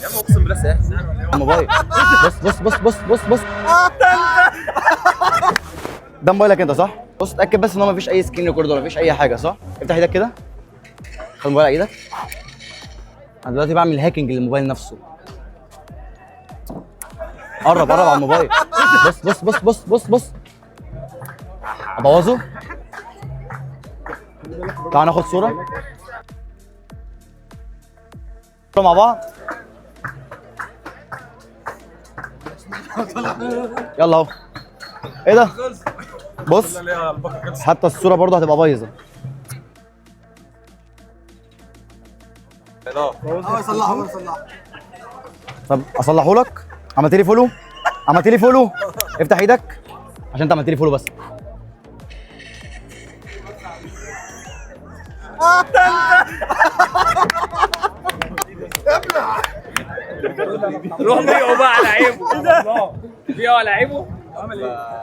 يا عم اقسم بالله سهل. موبايل. بص ده موبايلك انت صح؟ بص اتاكد بس ان هو مفيش اي سكرين ريكورد ولا مفيش اي حاجه صح؟ افتح ايدك كده، خد الموبايل على ايدك. انا دلوقتي بعمل هاكينج للموبايل نفسه. قرب على الموبايل. بص ابوظه. تعال ناخد صوره مع بعض. يلا اهو. ايه ده؟ بص حتى الصوره برضه هتبقى بايظه. صلحه. طب اصلحه لك. عملت لي فولو. افتح ايدك عشان انت عملت لي فولو بس. روح بيعوا بقى على عيبه. بيعوا على عيبه. عمل ايه؟